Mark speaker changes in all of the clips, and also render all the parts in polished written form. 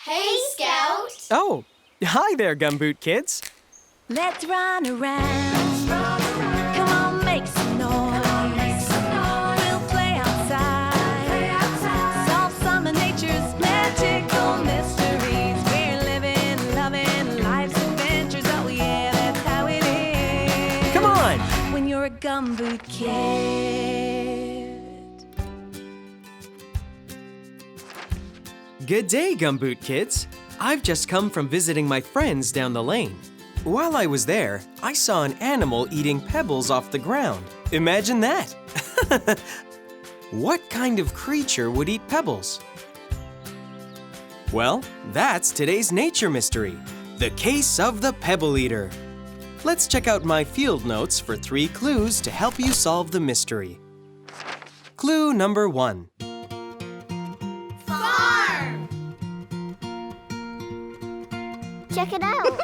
Speaker 1: Hey, Scout!
Speaker 2: Oh, hi there, Gumboot Kids.
Speaker 3: Let's run around. Come on, make some noise. We'll play outside. Solve some of nature's magical mysteries. We're living, loving life's adventures. Oh yeah, that's how it is.
Speaker 2: Come on!
Speaker 3: When you're a Gumboot Kid.
Speaker 2: Good day, Gumboot Kids. I've just come from visiting my friends down the lane. While I was there, I saw an animal eating pebbles off the ground. Imagine that! What kind of creature would eat pebbles? Well, that's today's nature mystery, the case of the pebble eater. Let's check out my field notes for 3 clues to help you solve the mystery. Clue number 1.
Speaker 1: Farm!
Speaker 4: Check it out.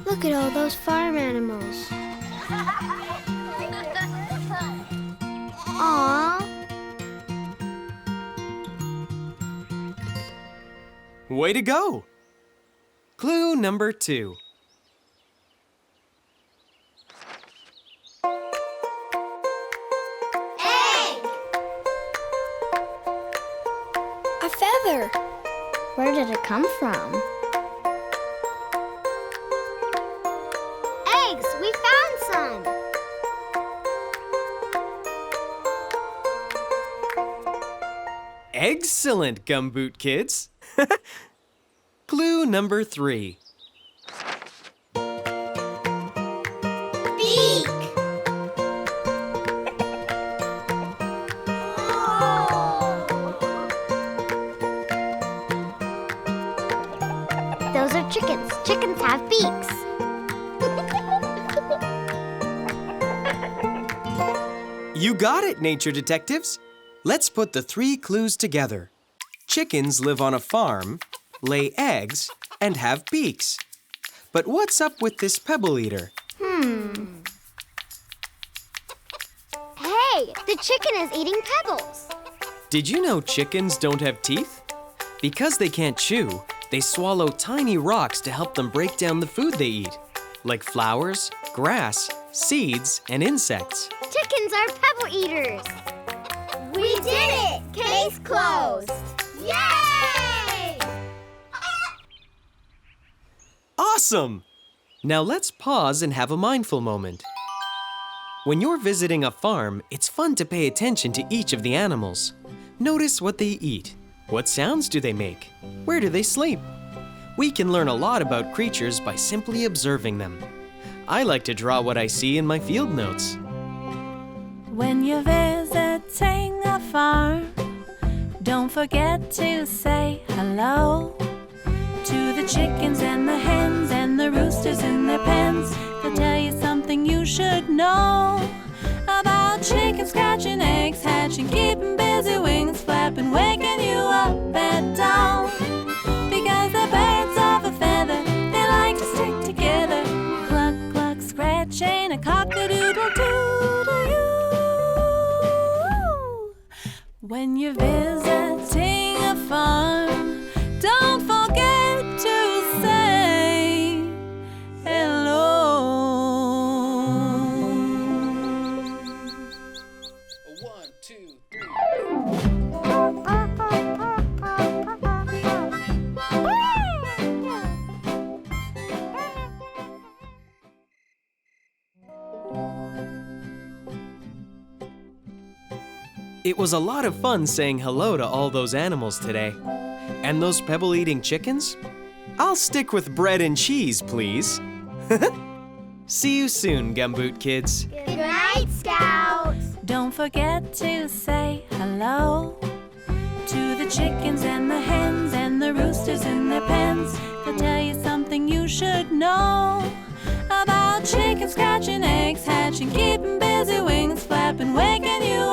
Speaker 4: Look at all those farm animals. Aww.
Speaker 2: Way to go! Clue number 2.
Speaker 1: Egg!
Speaker 4: A feather. Where did it come from? Eggs! We found some!
Speaker 2: Excellent, Gumboot Kids! Clue number 3.
Speaker 1: Beak!
Speaker 4: Those are chickens. Chickens have beaks.
Speaker 2: You got it, nature detectives! Let's put the 3 clues together. Chickens live on a farm, lay eggs, and have beaks. But what's up with this pebble eater?
Speaker 4: Hey, the chicken is eating pebbles.
Speaker 2: Did you know chickens don't have teeth? Because they can't chew, they swallow tiny rocks to help them break down the food they eat, like flowers, grass, seeds, and insects.
Speaker 4: Chickens are pebble eaters.
Speaker 1: We did it! Case closed! Yay!
Speaker 2: Awesome! Now let's pause and have a mindful moment. When you're visiting a farm, it's fun to pay attention to each of the animals. Notice what they eat. What sounds do they make? Where do they sleep? We can learn a lot about creatures by simply observing them. I like to draw what I see in my field notes.
Speaker 3: When you're visiting a farm, don't forget to say hello to the chickens and the hens and the roosters in their pens. They'll tell you something you should know about chickens scratching, eggs hatching, keeping busy, wings flapping, waking you up at dawn. Because they're birds of a feather, they like to stick together. Cluck, cluck, scratch, ain't a cock-a-doodle-doodle you. When you're visiting a farm, don't forget to say hello.
Speaker 2: 1, 2, 3. It was a lot of fun saying hello to all those animals today. And those pebble-eating chickens? I'll stick with bread and cheese, please. See you soon, Gumboot Kids.
Speaker 1: Good night, Scout!
Speaker 3: Don't forget to say hello to the chickens and the hens and the roosters in their pens. They'll tell you something you should know about chickens scratching, eggs hatching, keeping busy, wings flapping, waking you